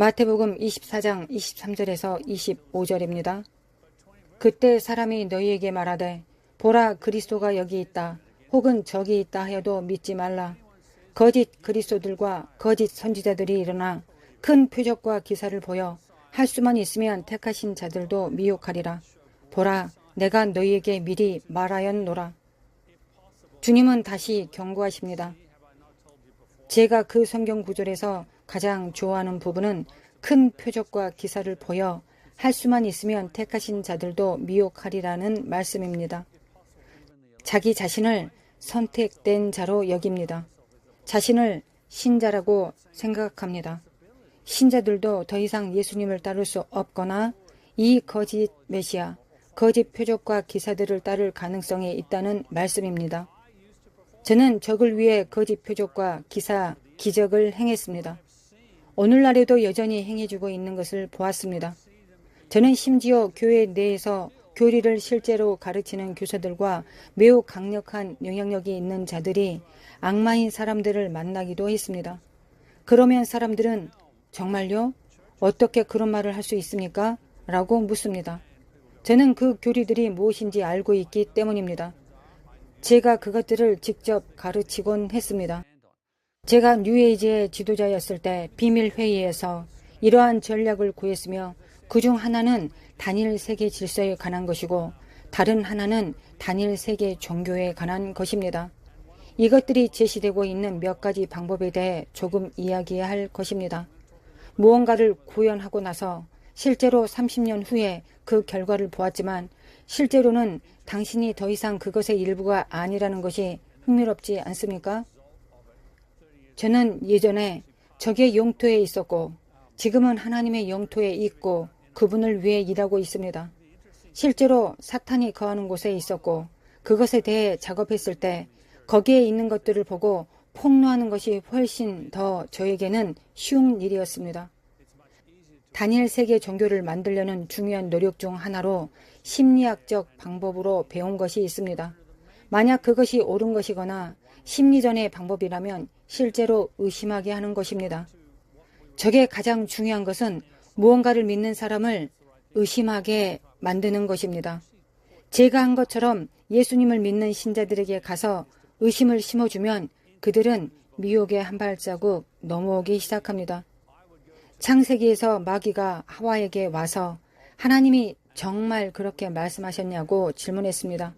마태복음 24장 23절에서 25절입니다. 그때 사람이 너희에게 말하되 보라 그리스도가 여기 있다 혹은 저기 있다 하여도 믿지 말라. 거짓 그리스도들과 거짓 선지자들이 일어나 큰 표적과 기사를 보여 할 수만 있으면 택하신 자들도 미혹하리라. 보라 내가 너희에게 미리 말하였노라. 주님은 다시 경고하십니다. 제가 그 성경 구절에서 가장 좋아하는 부분은 큰 표적과 기사를 보여 할 수만 있으면 택하신 자들도 미혹하리라는 말씀입니다. 자기 자신을 선택된 자로 여깁니다. 자신을 신자라고 생각합니다. 신자들도 더 이상 예수님을 따를 수 없거나 이 거짓 메시아, 거짓 표적과 기사들을 따를 가능성이 있다는 말씀입니다. 저는 적을 위해 거짓 표적과 기사, 기적을 행했습니다. 오늘날에도 여전히 행해주고 있는 것을 보았습니다. 저는 심지어 교회 내에서 교리를 실제로 가르치는 교사들과 매우 강력한 영향력이 있는 자들이 악마인 사람들을 만나기도 했습니다. 그러면 사람들은 정말요? 어떻게 그런 말을 할 수 있습니까? 라고 묻습니다. 저는 그 교리들이 무엇인지 알고 있기 때문입니다. 제가 그것들을 직접 가르치곤 했습니다. 제가 뉴에이지의 지도자였을 때 비밀회의에서 이러한 전략을 구했으며 그중 하나는 단일 세계 질서에 관한 것이고 다른 하나는 단일 세계 종교에 관한 것입니다. 이것들이 제시되고 있는 몇 가지 방법에 대해 조금 이야기해야 할 것입니다. 무언가를 구현하고 나서 실제로 30년 후에 그 결과를 보았지만 실제로는 당신이 더 이상 그것의 일부가 아니라는 것이 흥미롭지 않습니까? 저는 예전에 적의 영토에 있었고 지금은 하나님의 영토에 있고 그분을 위해 일하고 있습니다. 실제로 사탄이 거하는 곳에 있었고 그것에 대해 작업했을 때 거기에 있는 것들을 보고 폭로하는 것이 훨씬 더 저에게는 쉬운 일이었습니다. 단일 세계 종교를 만들려는 중요한 노력 중 하나로 심리학적 방법으로 배운 것이 있습니다. 만약 그것이 옳은 것이거나 심리전의 방법이라면 실제로 의심하게 하는 것입니다. 저게 가장 중요한 것은 무언가를 믿는 사람을 의심하게 만드는 것입니다. 제가 한 것처럼 예수님을 믿는 신자들에게 가서 의심을 심어주면 그들은 미혹의 한 발자국 넘어오기 시작합니다. 창세기에서 마귀가 하와에게 와서 하나님이 정말 그렇게 말씀하셨냐고 질문했습니다.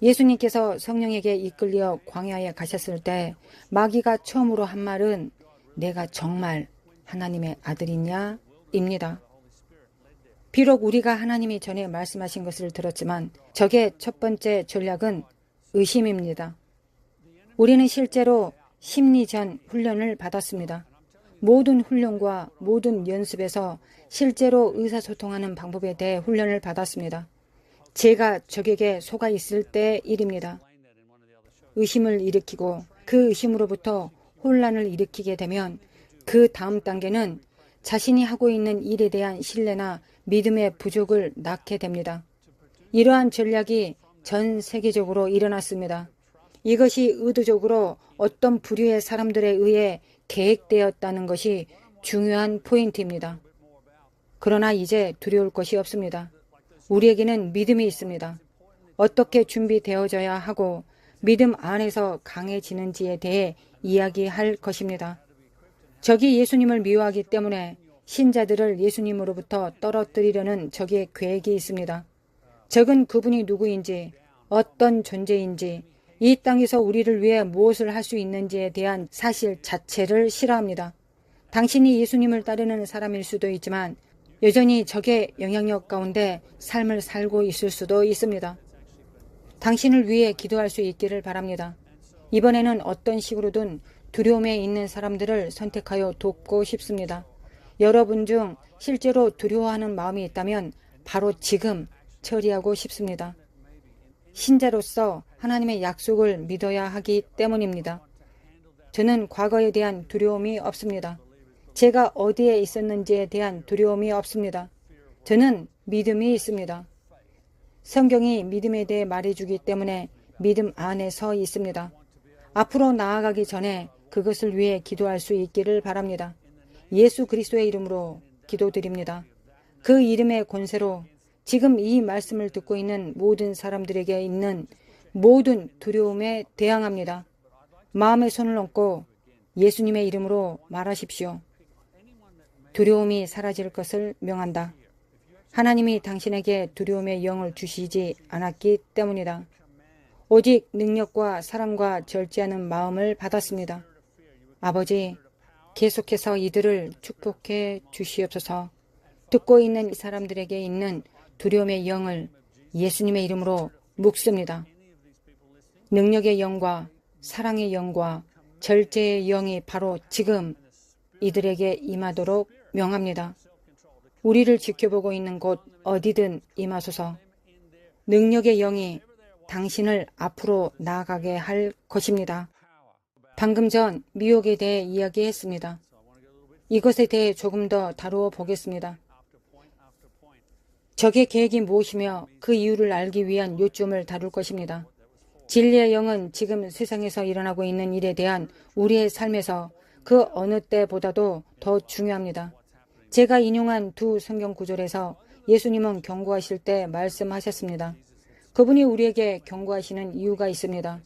예수님께서 성령에게 이끌려 광야에 가셨을 때 마귀가 처음으로 한 말은 내가 정말 하나님의 아들이냐? 입니다. 비록 우리가 하나님이 전에 말씀하신 것을 들었지만 적의 첫 번째 전략은 의심입니다. 우리는 실제로 심리전 훈련을 받았습니다. 모든 훈련과 모든 연습에서 실제로 의사소통하는 방법에 대해 훈련을 받았습니다. 제가 적에게 속아 있을 때의 일입니다. 의심을 일으키고 그 의심으로부터 혼란을 일으키게 되면 그 다음 단계는 자신이 하고 있는 일에 대한 신뢰나 믿음의 부족을 낳게 됩니다. 이러한 전략이 전 세계적으로 일어났습니다. 이것이 의도적으로 어떤 부류의 사람들에 의해 계획되었다는 것이 중요한 포인트입니다. 그러나 이제 두려울 것이 없습니다. 우리에게는 믿음이 있습니다. 어떻게 준비되어져야 하고 믿음 안에서 강해지는지에 대해 이야기할 것입니다. 적이 예수님을 미워하기 때문에 신자들을 예수님으로부터 떨어뜨리려는 적의 계획이 있습니다. 적은 그분이 누구인지, 어떤 존재인지, 이 땅에서 우리를 위해 무엇을 할 수 있는지에 대한 사실 자체를 싫어합니다. 당신이 예수님을 따르는 사람일 수도 있지만 여전히 적의 영향력 가운데 삶을 살고 있을 수도 있습니다. 당신을 위해 기도할 수 있기를 바랍니다. 이번에는 어떤 식으로든 두려움에 있는 사람들을 선택하여 돕고 싶습니다. 여러분 중 실제로 두려워하는 마음이 있다면 바로 지금 처리하고 싶습니다. 신자로서 하나님의 약속을 믿어야 하기 때문입니다. 저는 과거에 대한 두려움이 없습니다. 제가 어디에 있었는지에 대한 두려움이 없습니다. 저는 믿음이 있습니다. 성경이 믿음에 대해 말해주기 때문에 믿음 안에 서 있습니다. 앞으로 나아가기 전에 그것을 위해 기도할 수 있기를 바랍니다. 예수 그리스도의 이름으로 기도드립니다. 그 이름의 권세로 지금 이 말씀을 듣고 있는 모든 사람들에게 있는 모든 두려움에 대항합니다. 마음의 손을 얹고 예수님의 이름으로 말하십시오. 두려움이 사라질 것을 명한다. 하나님이 당신에게 두려움의 영을 주시지 않았기 때문이다. 오직 능력과 사랑과 절제하는 마음을 받았습니다. 아버지, 계속해서 이들을 축복해 주시옵소서. 듣고 있는 이 사람들에게 있는 두려움의 영을 예수님의 이름으로 묶습니다. 능력의 영과 사랑의 영과 절제의 영이 바로 지금 이들에게 임하도록 명합니다. 우리를 지켜보고 있는 곳 어디든 임하소서. 능력의 영이 당신을 앞으로 나아가게 할 것입니다. 방금 전 미혹에 대해 이야기했습니다. 이것에 대해 조금 더 다루어 보겠습니다. 적의 계획이 무엇이며 그 이유를 알기 위한 요점을 다룰 것입니다. 진리의 영은 지금 세상에서 일어나고 있는 일에 대한 우리의 삶에서 그 어느 때보다도 더 중요합니다. 제가 인용한 두 성경 구절에서 예수님은 경고하실 때 말씀하셨습니다. 그분이 우리에게 경고하시는 이유가 있습니다.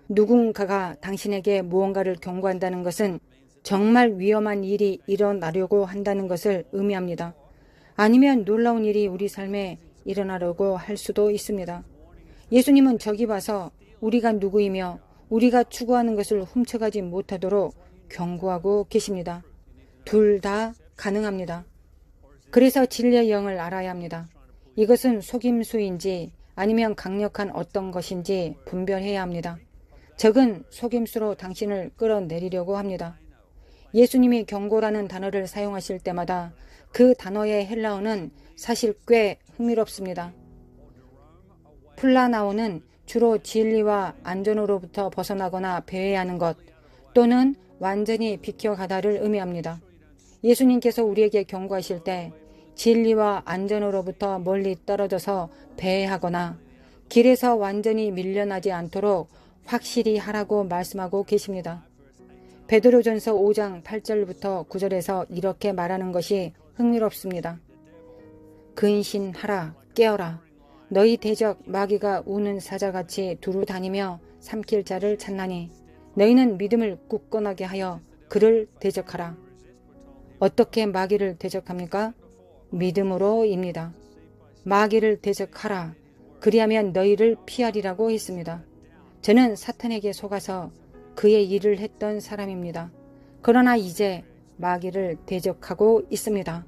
누군가가 당신에게 무언가를 경고한다는 것은 정말 위험한 일이 일어나려고 한다는 것을 의미합니다. 아니면 놀라운 일이 우리 삶에 일어나려고 할 수도 있습니다. 예수님은 저기 봐서 우리가 누구이며 우리가 추구하는 것을 훔쳐가지 못하도록 경고하고 계십니다. 둘 다 가능합니다. 그래서 진리의 영을 알아야 합니다. 이것은 속임수인지 아니면 강력한 어떤 것인지 분별해야 합니다. 적은 속임수로 당신을 끌어내리려고 합니다. 예수님이 경고라는 단어를 사용하실 때마다 그 단어의 헬라어는 사실 꽤 흥미롭습니다. 플라나오는 주로 진리와 안전으로부터 벗어나거나 배회하는 것 또는 완전히 비켜가다를 의미합니다. 예수님께서 우리에게 경고하실 때 진리와 안전으로부터 멀리 떨어져서 배회하거나 길에서 완전히 밀려나지 않도록 확실히 하라고 말씀하고 계십니다. 베드로전서 5장 8절부터 9절에서 이렇게 말하는 것이 흥미롭습니다. 근신하라, 깨어라. 너희 대적 마귀가 우는 사자같이 두루 다니며 삼킬 자를 찾나니 너희는 믿음을 굳건하게 하여 그를 대적하라. 어떻게 마귀를 대적합니까? 믿음으로입니다. 마귀를 대적하라. 그리하면 너희를 피하리라고 했습니다. 저는 사탄에게 속아서 그의 일을 했던 사람입니다. 그러나 이제 마귀를 대적하고 있습니다.